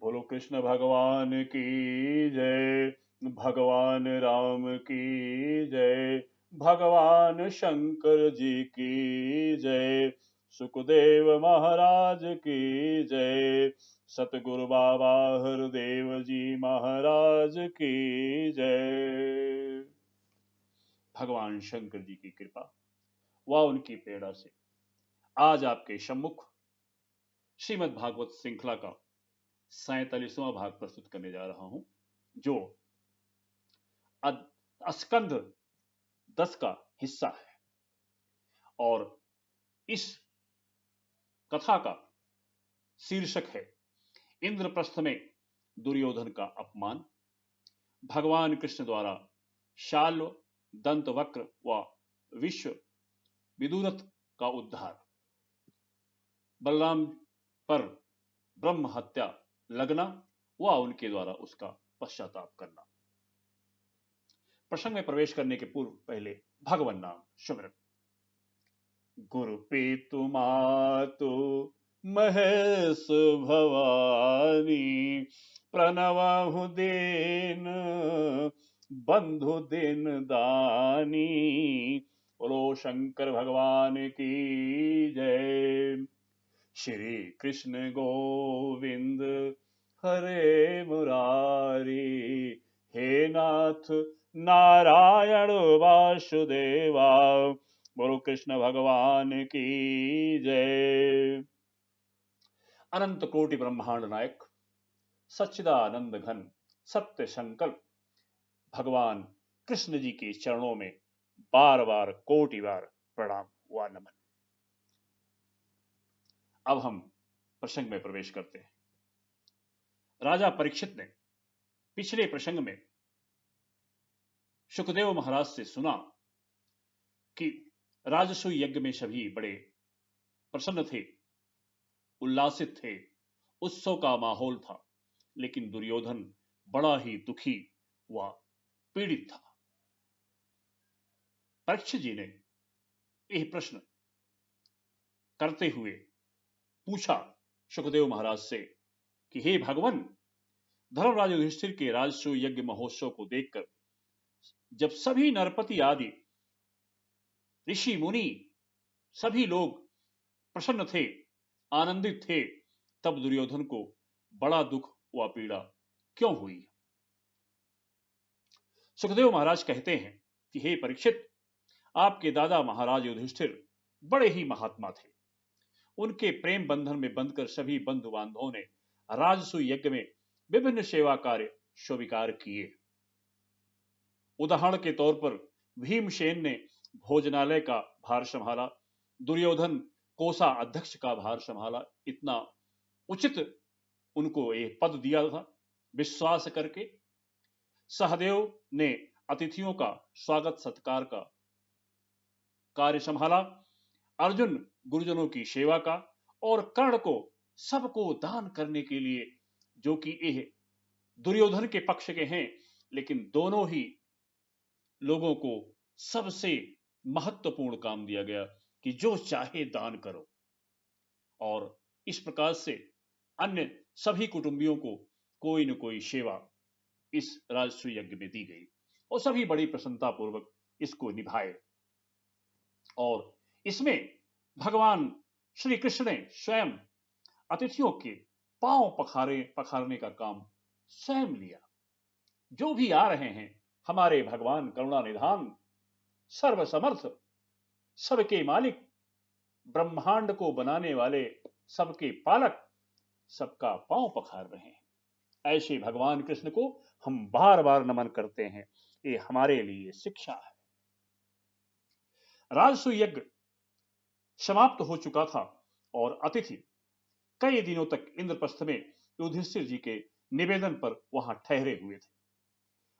बोलो कृष्ण भगवान की जय, भगवान राम की जय, भगवान शंकर जी की जय, सुखदेव महाराज की जय, सतगुरु बाबा हरदेव जी महाराज की जय। भगवान शंकर जी की कृपा व उनकी प्रेरणा से आज आपके सम्मुख श्रीमद् भागवत श्रृंखला का 47वां भाग प्रस्तुत करने जा रहा हूं, जो स्कंध 10 का हिस्सा है। और इस कथा का शीर्षक है इंद्रप्रस्थ में दुर्योधन का अपमान, भगवान कृष्ण द्वारा शाल्व, दंतवक्र व विश्व विदुरथ का उद्धार, बलराम पर ब्रह्म हत्या लगना व उनके द्वारा उसका पश्चाताप करना। प्रसंग में प्रवेश करने के पूर्व पहले भगवान नाम सुमिरन। गुरु पितु मातु महेश भवानी, प्रणवहु दीन बंधु दिन दानी। बोलो शंकर भगवान की जय। श्री कृष्ण गोविंद हरे मुरारी, हे नाथ नारायण वासुदेवा। बोलो कृष्ण भगवान की जय। अनंत कोटि ब्रह्मांड नायक, सच्चिदानंद घन, सत्य संकल्प भगवान कृष्ण जी के चरणों में बार बार कोटि बार प्रणाम व नमन। अब हम प्रसंग में प्रवेश करते हैं। राजा परीक्षित ने पिछले प्रसंग में सुखदेव महाराज से सुना कि राजसूय यज्ञ में सभी बड़े प्रसन्न थे, उल्लासित थे, उत्सव का माहौल था, लेकिन दुर्योधन बड़ा ही दुखी व पीड़ित था। परीक्षित जी ने यह प्रश्न करते हुए पूछा सुखदेव महाराज से कि हे भगवान, धर्मराज युधिष्ठिर के राजसूय यज्ञ महोत्सव को देखकर जब सभी नरपति आदि ऋषि मुनि सभी लोग प्रसन्न थे, आनंदित थे, तब दुर्योधन को बड़ा दुख व पीड़ा क्यों हुई? सुखदेव महाराज कहते हैं कि हे परीक्षित, आपके दादा महाराज युधिष्ठिर बड़े ही महात्मा थे। उनके प्रेम बंधन में बंधकर सभी बंधु बांधवों ने राजसूय यज्ञ में विभिन्न सेवा कार्य स्वीकार किए। उदाहरण के तौर पर भीमसेन ने भोजनालय का भार संभाला, दुर्योधन कोषा अध्यक्ष का भार संभाला। इतना उचित उनको यह पद दिया था विश्वास करके। सहदेव ने अतिथियों का स्वागत सत्कार का कार्य संभाला, अर्जुन गुरुजनों की सेवा का, और कर्ण को सबको दान करने के लिए, जो कि यह दुर्योधन के पक्ष के हैं, लेकिन दोनों ही लोगों को सबसे महत्वपूर्ण काम दिया गया कि जो चाहे दान करो। और इस प्रकार से अन्य सभी कुटुंबियों को कोई न कोई सेवा इस राजसूय यज्ञ में दी गई और सभी बड़ी प्रसन्नता पूर्वक इसको निभाए। और इसमें भगवान श्री कृष्ण ने स्वयं अतिथियों के पांव पखारने का काम स्वयं लिया। जो भी आ रहे हैं, हमारे भगवान करुणा निधान, सर्वसमर्थ, सबके मालिक, ब्रह्मांड को बनाने वाले, सबके पालक, सबका पांव पखार रहे हैं। ऐसे भगवान कृष्ण को हम बार बार नमन करते हैं। ये हमारे लिए शिक्षा है। राजसूय यज्ञ समाप्त हो चुका था और अतिथि कई दिनों तक इंद्रप्रस्थ में युधिष्ठिर जी के निवेदन पर वहां ठहरे हुए थे।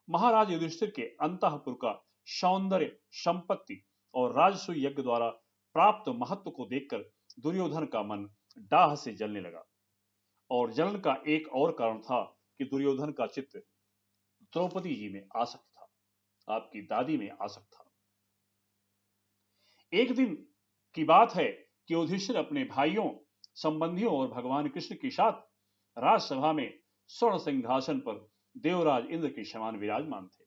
महाराज युधिष्ठिर के अंतःपुर का सौंदर्य, संपत्ति और राजसूय यज्ञ द्वारा प्राप्त महत्व को देखकर दुर्योधन का मन डाह से जलने लगा। और जलन का एक और कारण था कि दुर्योधन का चित्त द्रौपदी जी में आसक्त था, आपकी दादी में आसक्त था। एक दिन की बात है कि युधिष्ठिर अपने भाइयों, संबंधियों और भगवान कृष्ण के साथ राजसभा में स्वर्ण सिंहासन पर देवराज इंद्र के समान विराजमान थे।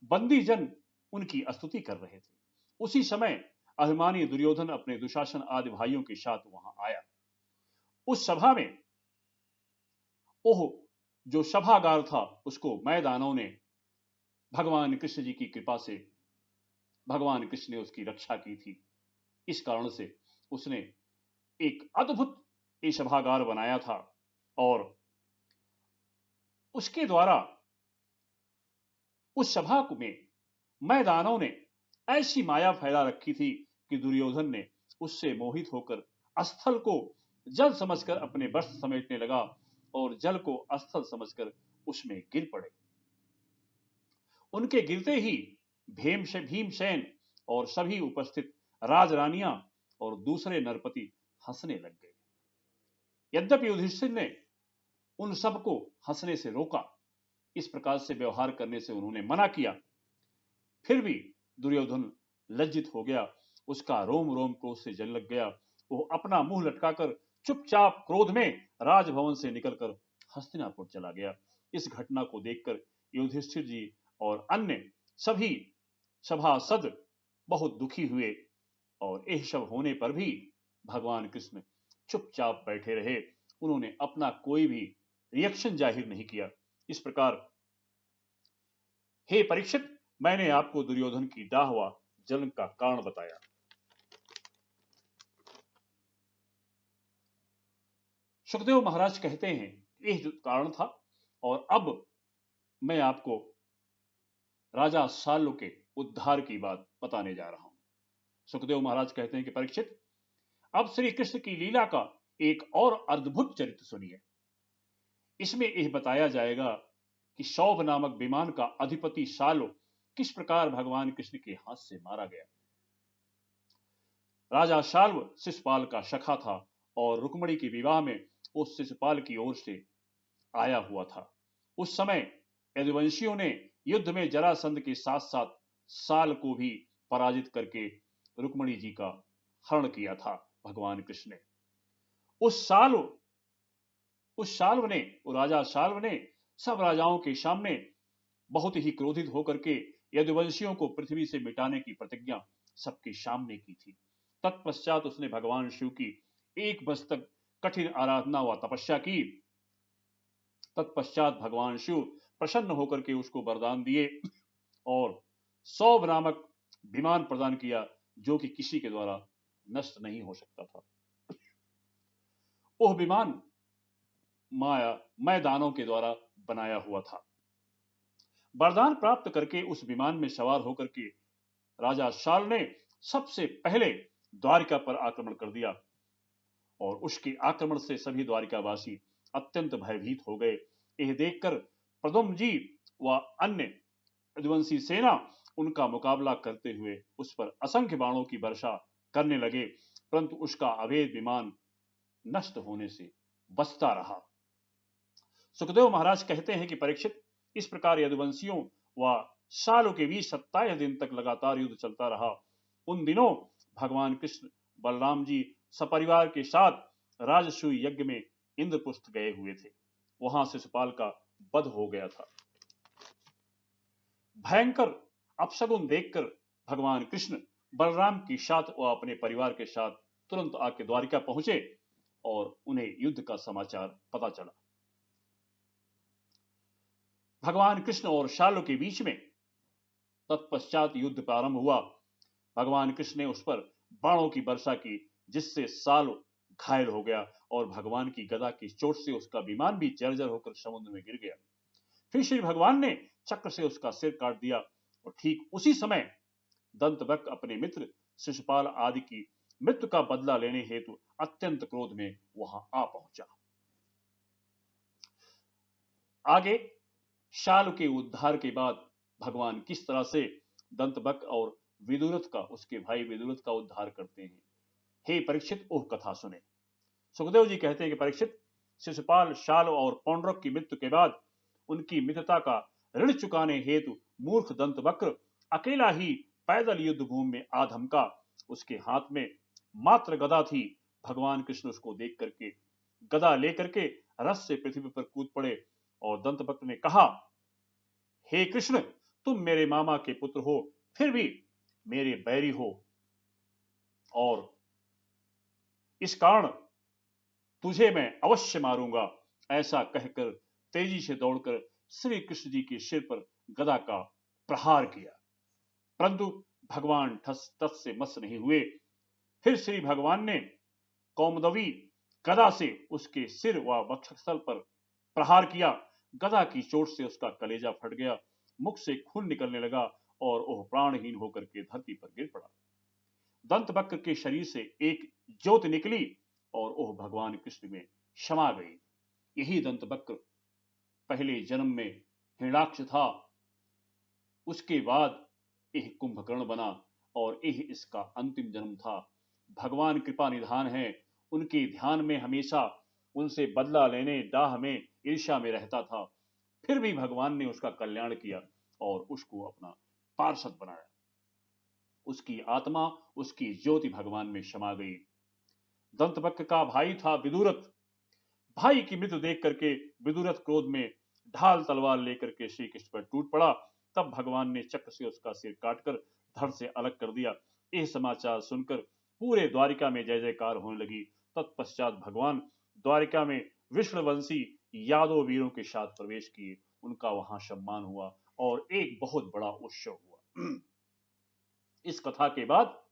बंदी जन उनकी स्तुति कर रहे थे। उसी समय अभिमानी दुर्योधन अपने दुशासन आदि भाइयों के साथ वहां आया। उस सभा में ओह जो सभागार था उसको मैदानों ने भगवान कृष्ण जी की कृपा से भगवान कृष्ण ने उसकी रक्षा की थी। इस कारण से उसने एक अद्भुत ये सभागार बनाया था और उसके द्वारा उस सभा में मैदानों ने ऐसी माया फैला रखी थी कि दुर्योधन ने उससे मोहित होकर स्थल को जल समझकर अपने वस्त्र समेटने लगा और जल को स्थल समझकर उसमें गिर पड़े। उनके गिरते ही भीमसेन और सभी उपस्थित राजरानियां और दूसरे नरपति हंसने लग गए। यद्यपि युधिष्ठिर ने उन सबको हंसने से रोका, इस प्रकार से व्यवहार करने से उन्होंने मना किया, फिर भी दुर्योधन लज्जित हो गया। उसका रोम रोम क्रोध से जल लग गया। वो अपना मुंह लटकाकर चुपचाप क्रोध में राजभवन से निकलकर हस्तिनापुर चला गया। इस घटना को देखकर युधिष्ठिर जी और अन्य सभी सभासद बहुत दुखी हुए और यह सब होने पर भी भगवान कृष्ण चुपचाप बैठे रहे। उन्होंने अपना कोई भी रिएक्शन जाहिर नहीं किया। इस प्रकार हे परीक्षित, मैंने आपको दुर्योधन की डाह व जलन का कारण बताया। सुखदेव महाराज कहते हैं यह जो कारण था और अब मैं आपको राजा साल्व के उद्धार की बात बताने जा रहा हूं। सुखदेव महाराज कहते हैं कि परीक्षित, अब श्री कृष्ण की लीला का एक और अद्भुत चरित्र सुनिए। इसमें यह बताया जाएगा कि शौभ नामक विमान का अधिपति साल्व किस प्रकार भगवान कृष्ण के हाथ से मारा गया। राजा साल्व शिशुपाल का सखा था और रुक्मिणी के विवाह में उस शिशुपाल की ओर से आया हुआ था। उस समय यदुवंशियों ने युद्ध में जरासंध के साथ साथ साल को भी पराजित करके रुक्मिणी जी का हरण किया था भगवान कृष्ण ने। राजा साल्व ने सब राजाओं के सामने बहुत ही क्रोधित होकर के यदुवंशियों को पृथ्वी से मिटाने की प्रतिज्ञा सबके सामने की थी। तत्पश्चात उसने भगवान शिव की एक वर्ष तक कठिन आराधना व तपस्या की। तत्पश्चात भगवान शिव प्रसन्न होकर के उसको वरदान दिए और सौभ नामक विमान प्रदान किया जो कि किसी के द्वारा नष्ट नहीं हो सकता था। वह विमान मैदानों के द्वारा बनाया हुआ था। वरदान प्राप्त करके उस विमान में सवार होकर के राजा साल ने सबसे पहले द्वारिका पर आक्रमण कर दिया और उसके आक्रमण से सभी द्वारिकावासी अत्यंत भयभीत हो गए। यह देखकर प्रद्युम्न जी व अन्य यदुवंशी सेना उनका मुकाबला करते हुए उस पर असंख्य बाणों की वर्षा करने लगे, परंतु उसका अवैध विमान नष्ट होने से बचता रहा। सुखदेव महाराज कहते हैं कि परीक्षित, इस प्रकार यदुवंशियों व सालों के बीच 27 दिन तक लगातार युद्ध चलता रहा। उन दिनों भगवान कृष्ण बलराम जी सपरिवार के साथ राजसूय यज्ञ में इंद्रपुस्थ गए हुए थे। वहां शिशुपाल का वध हो गया था। भयंकर अपशगुन देखकर भगवान कृष्ण बलराम के साथ व अपने परिवार के साथ तुरंत आके द्वारिका पहुंचे और उन्हें युद्ध का समाचार पता चला। भगवान कृष्ण और शाल्व के बीच में तत्पश्चात युद्ध प्रारंभ हुआ। भगवान कृष्ण ने उस पर बाणों की वर्षा की जिससे शाल्व घायल हो गया और भगवान की गदा की चोट से उसका विमान भी जर्जर होकर समुद्र में गिर गया। फिर श्री भगवान ने चक्र से उसका सिर काट दिया और ठीक उसी समय दंतवक्र अपने मित्र शिशुपाल आदि की मृत्यु का बदला लेने हेतु अत्यंत क्रोध में वहां आ पहुंचा। आगे शाल्व के उद्धार के बाद भगवान किस तरह से दंतवक्र और विदुरथ का, उसके भाई विदुरथ का उद्धार करते हैं। हे परीक्षित, वह कथा सुने। सुखदेव जी कहते हैं कि परीक्षित, शिशुपाल, शाल्व और पौंड्रक की मृत्यु के बाद उनकी मित्रता का ऋण चुकाने हेतु मूर्ख दंतवक्र अकेला ही पैदल युद्ध भूमि में आ धमका। उसके हाथ में मात्र गदा थी। भगवान कृष्ण उसको देख करके गदा लेकर के रस से पृथ्वी पर कूद पड़े और दंतवक्र ने कहा, हे कृष्ण, तुम मेरे मामा के पुत्र हो, फिर भी मेरे बैरी हो, और इस कारण तुझे मैं अवश्य मारूंगा। ऐसा कहकर तेजी से दौड़कर श्री कृष्ण जी के सिर पर गदा का प्रहार किया, परंतु भगवान ठस तस से मस नहीं हुए। फिर श्री भगवान ने कौमुदवी गदा से उसके सिर व वक्षस्थल पर प्रहार किया। गदा की चोट से उसका कलेजा फट गया, मुख से खून निकलने लगा और वह प्राणहीन होकर के धरती पर गिर पड़ा। दंतवक्र के शरीर से एक ज्योति निकली और वह भगवान कृष्ण में समा गई। यही दंतवक्र पहले जन्म में हिरणाक्ष था, उसके बाद यह कुंभकर्ण बना और यह इसका अंतिम जन्म था। भगवान कृपा निधान है, उनके ध्यान में हमेशा उनसे बदला लेने, डाह में, ईर्ष्या में रहता था, फिर भी भगवान ने उसका कल्याण किया और उसको अपना पार्षद बनाया। उसकी आत्मा, उसकी ज्योति भगवान में समा गई। दंतवक्र का भाई था विदुरथ। भाई की मृत्यु देख करके विदुरथ क्रोध में ढाल तलवार लेकर के श्री कृष्ण पर टूट पड़ा। तब भगवान ने चक्र से उसका सिर काटकर धड़ से अलग कर दिया। यह समाचार सुनकर पूरे द्वारिका में जय जयकार होने लगी। तत्पश्चात भगवान द्वारिका में विष्णुवंशी यादव वीरों के साथ प्रवेश किए। उनका वहां सम्मान हुआ और एक बहुत बड़ा उत्सव हुआ। इस कथा के बाद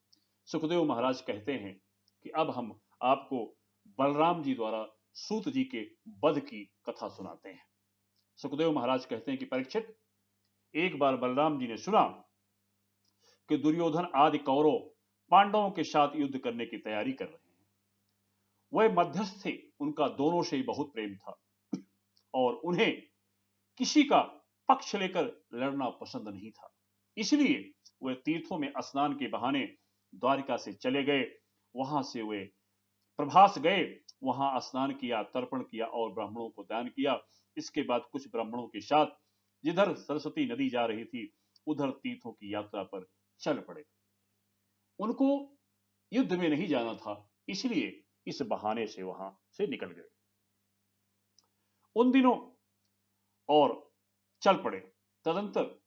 सुखदेव महाराज कहते हैं कि अब हम आपको बलराम जी द्वारा सूत जी के वध की कथा सुनाते हैं। सुखदेव महाराज कहते हैं कि परीक्षित, एक बार बलराम जी ने सुना कि दुर्योधन आदि कौरव पांडवों के साथ युद्ध करने की तैयारी कर रहे हैं। वह मध्यस्थ थे, उनका दोनों से ही बहुत प्रेम था और उन्हें किसी का पक्ष लेकर लड़ना पसंद नहीं था। इसलिए वे तीर्थों में स्नान के बहाने द्वारिका से चले गए। वहां से वे प्रभास गए, वहां स्नान किया, तर्पण किया और ब्राह्मणों को दान किया। इसके बाद कुछ ब्राह्मणों के साथ जिधर सरस्वती नदी जा रही थी उधर तीर्थों की यात्रा पर चल पड़े। उनको युद्ध में नहीं जाना था, इसलिए इस बहाने से वहां से निकल गए उन दिनों और चल पड़े। तदंतर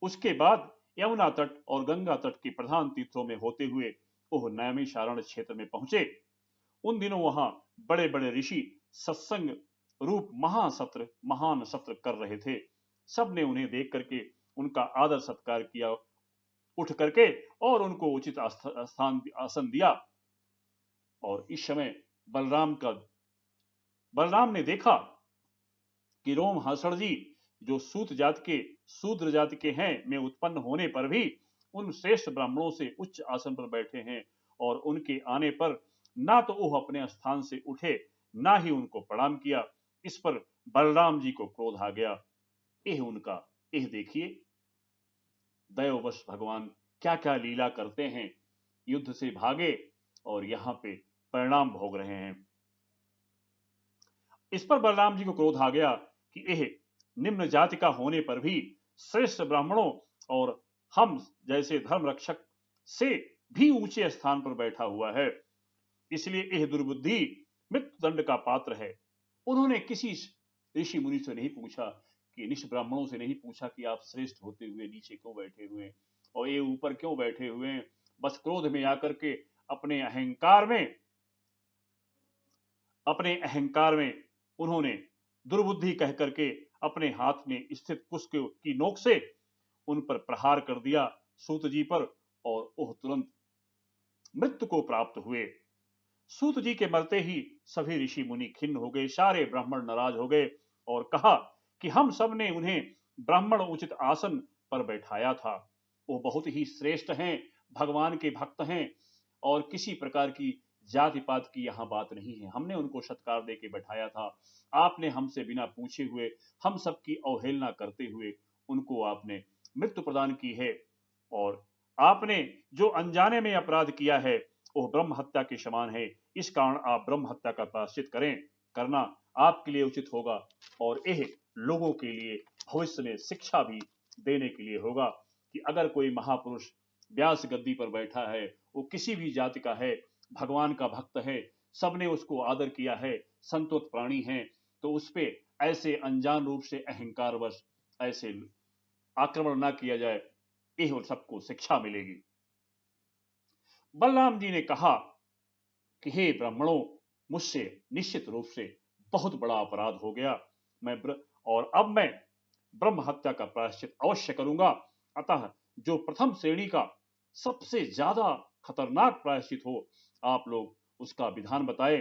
उसके बाद यमुना तट और गंगा तट के प्रधान तीर्थों में होते हुए वह नैमिषारण्य क्षेत्र में पहुंचे। उन दिनों वहां बड़े बड़े ऋषि सत्संग रूप महान सत्र कर रहे थे। सबने उन्हें देख करके उनका आदर सत्कार किया, उठ करके और उनको उचित स्थान आसन दिया। और इस समय बलराम ने देखा कि रोमहर्षण जी जो शूद्र जाति के हैं में उत्पन्न होने पर भी उन श्रेष्ठ ब्राह्मणों से उच्च आसन पर बैठे हैं और उनके आने पर ना तो वह अपने स्थान से उठे, ना ही उनको प्रणाम किया। इस पर बलराम जी को क्रोध आ गया। यह देखिए दैववश भगवान क्या क्या लीला करते हैं। युद्ध से भागे और यहां पे परिणाम भोग रहे हैं। इस पर बलराम जी को क्रोध आ गया कि यह निम्न जाति का होने पर भी श्रेष्ठ ब्राह्मणों और हम जैसे धर्म रक्षक से भी ऊंचे स्थान पर बैठा हुआ है, इसलिए यह दुर्बुद्धि मृत्यु दंड का पात्र है। उन्होंने किसी ऋषि मुनि से नहीं पूछा कि निष्ठ ब्राह्मणों से नहीं पूछा कि आप श्रेष्ठ होते हुए नीचे क्यों बैठे हुए हैं और ये ऊपर क्यों बैठे हुए हैं। बस क्रोध में आकर के अपने अहंकार में उन्होंने दुर्बुद्धि कह करके अपने हाथ में स्थित कुश की नोक से उन पर प्रहार कर दिया सूत जी पर, और वह तुरंत मृत्यु को प्राप्त हुए। सूत जी के मरते ही सभी ऋषि मुनि खिन्न हो गए, सारे ब्राह्मण नाराज हो गए और कहा कि हम सब ने उन्हें ब्राह्मण उचित आसन पर बैठाया था, वो बहुत ही श्रेष्ठ हैं, भगवान के भक्त हैं और किसी प्रकार की जाति पात की यहाँ बात नहीं है। हमने उनको सत्कार दे के बैठाया था, आपने हमसे बिना पूछे हुए हम सबकी अवहेलना करते हुए उनको आपने मृत्यु प्रदान की है और आपने जो अनजाने में अपराध किया है वह ब्रह्म हत्या के समान है। इस कारण आप ब्रह्म हत्या का प्रायश्चित करना आपके लिए उचित होगा और यह लोगों के लिए भविष्य में शिक्षा भी देने के लिए होगा कि अगर कोई महापुरुष व्यास गद्दी पर बैठा है, वो किसी भी जाति का है, भगवान का भक्त है, सबने उसको आदर किया है, संतोष प्राणी है, तो उस पे ऐसे अनजान रूप से अहंकारवश ऐसे आक्रमण ना किया जाए, यह सबको शिक्षा मिलेगी। बलराम जी ने कहा कि हे ब्राह्मणों, मुझसे निश्चित रूप से बहुत बड़ा अपराध हो गया, और अब मैं ब्रह्म हत्या का प्रायश्चित अवश्य करूंगा। अतः जो प्रथम श्रेणी का सबसे ज्यादा खतरनाक प्रायश्चित हो, आप लोग उसका विधान बताए।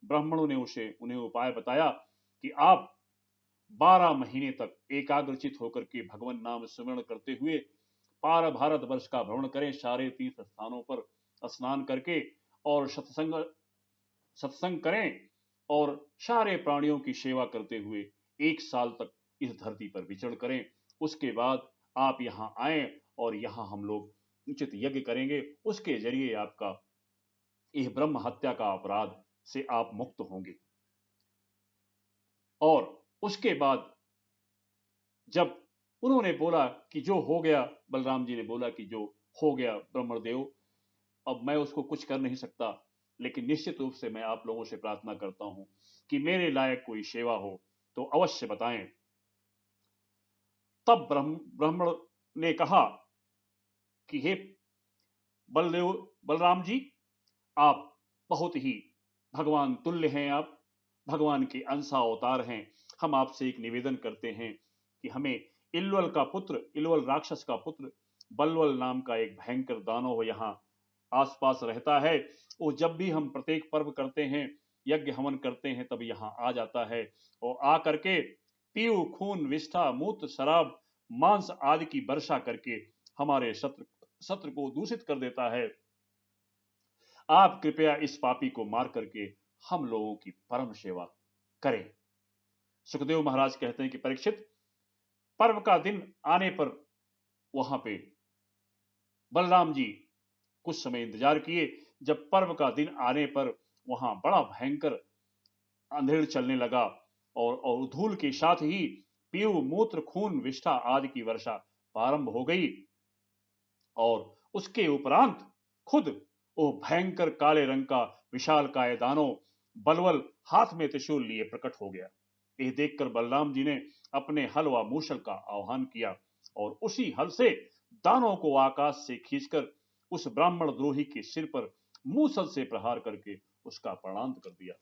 ब्राह्मणों ने उन्हें उपाय बताया कि आप 12 महीने तक एकाग्रचित होकर के भगवान नाम स्मरण करते हुए पार भारत वर्ष का भ्रमण करें, सारे तीर्थ स्थानों पर स्नान करके, और सत्संग करें, और सारे प्राणियों की सेवा करते हुए 1 साल तक इस धरती पर विचरण करें। उसके बाद आप यहाँ आए और यहाँ हम लोग उचित यज्ञ करेंगे, उसके जरिए आपका यह ब्रह्म हत्या का अपराध से आप मुक्त होंगे। और उसके बाद जब उन्होंने बोला कि जो हो गया, बलराम जी ने बोला कि जो हो गया ब्रह्मदेव, अब मैं उसको कुछ कर नहीं सकता, लेकिन निश्चित रूप से मैं आप लोगों से प्रार्थना करता हूं कि मेरे लायक कोई सेवा हो तो अवश्य बताएं। तब ब्राह्मण ने कहा कि हे बलदेव, बलराम जी, आप बहुत ही भगवान तुल्य हैं, आप भगवान के अंशा अवतार हैं। हम आपसे एक निवेदन करते हैं कि हमें इल्वल राक्षस का पुत्र बलवल नाम का एक भयंकर दानव यहाँ आसपास रहता है। वो जब भी हम प्रत्येक पर्व करते हैं, यज्ञ हवन करते हैं, तब यहाँ आ जाता है और आ करके पीऊ, खून, विष्ठा, मूत्र, शराब, मांस आदि की वर्षा करके हमारे सत्र को दूषित कर देता है। आप कृपया इस पापी को मार करके हम लोगों की परम सेवा करें। सुखदेव महाराज कहते हैं कि परीक्षित, पर्व का दिन आने पर वहां पे बलराम जी कुछ समय इंतजार किए। जब पर्व का दिन आने पर वहां बड़ा भयंकर अंधेर चलने लगा और धूल के साथ ही पीऊ, मूत्र, खून, विष्ठा आदि की वर्षा प्रारंभ हो गई। और उसके उपरांत खुद वो भयंकर काले रंग का विशालकाय दानव बलवल हाथ में त्रिशूल लिए प्रकट हो गया। यह देखकर बलराम जी ने अपने हल व मूषल का आह्वान किया और उसी हल से दानव को आकाश से खींचकर उस ब्राह्मण द्रोही के सिर पर मूसल से प्रहार करके उसका प्राणांत कर दिया।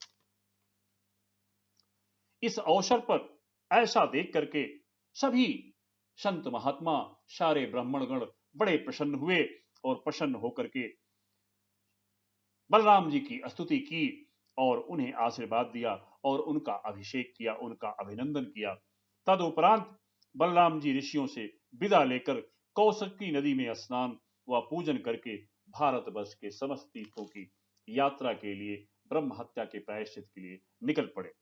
इस अवसर पर ऐसा देख करके सभी संत महात्मा, सारे ब्राह्मणगण बड़े प्रसन्न हुए और प्रसन्न होकर के बलराम जी की स्तुति की और उन्हें आशीर्वाद दिया और उनका अभिषेक किया, उनका अभिनंदन किया। तदुपरांत बलराम जी ऋषियों से विदा लेकर कौशिकी नदी में स्नान व पूजन करके भारतवर्ष के समस्त तीर्थों की यात्रा के लिए, ब्रह्म हत्या के प्रायश्चित के लिए निकल पड़े।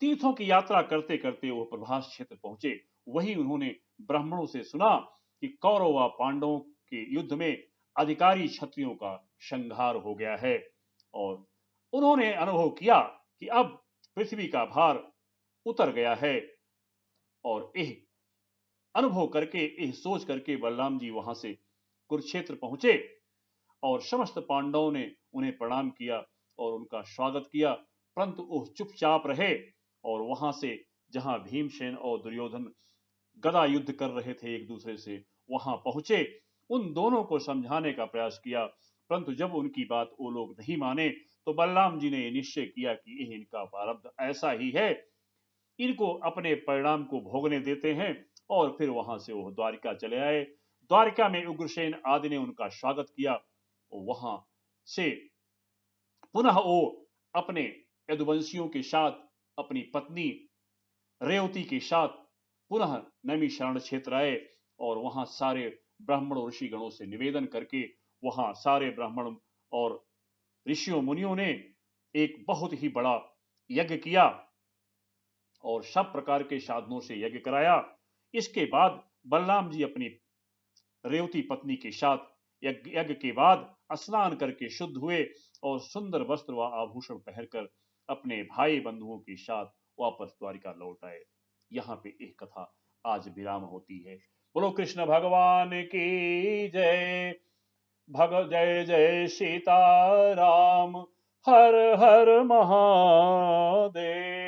तीर्थों की यात्रा करते करते वो प्रभास क्षेत्र पहुंचे। वहीं उन्होंने ब्राह्मणों से सुना कि कौरव व पांडवों के युद्ध में अधिकारी क्षत्रियों का संहार हो गया है, और उन्होंने अनुभव किया कि अब पृथ्वी का भार उतर गया है। और यह अनुभव करके, यह सोच करके बलराम जी वहां से कुरुक्षेत्र पहुंचे और समस्त पांडवों ने उन्हें प्रणाम किया और उनका स्वागत किया, परंतु वो चुपचाप रहे। और वहां से जहां भीमसेन और दुर्योधन गदा युद्ध कर रहे थे एक दूसरे से, वहां पहुंचे, उन दोनों को समझाने का प्रयास किया, परंतु जब उनकी बात वो लोग नहीं माने तो बलराम जी ने निश्चय किया कि यह इनका प्रारब्ध ऐसा ही है, इनको अपने परिणाम को भोगने देते हैं। और फिर वहां से वो द्वारिका चले आए। द्वारिका में उग्रसेन आदि ने उनका स्वागत किया। वहां से पुनः वो अपने यदुवंशियों के साथ, अपनी पत्नी रेवती के साथ पुनः नैमिषारण्य क्षेत्र आए और वहां सारे ब्राह्मण ऋषि गणों से निवेदन करके वहां सारे ब्राह्मण और ऋषियों मुनियों ने एक बहुत ही बड़ा यज्ञ किया और सब प्रकार के साधनों से यज्ञ कराया। इसके बाद बलराम जी अपनी रेवती पत्नी के साथ यज्ञ के बाद स्नान करके शुद्ध हुए और सुंदर वस्त्र व आभूषण पहनकर अपने भाई बंधुओं के साथ वापस द्वारिका लौट आए। यहाँ पे एक कथा आज विराम होती है। बोलो कृष्ण भगवान की जय। जय जय सीताराम। हर हर महादेव।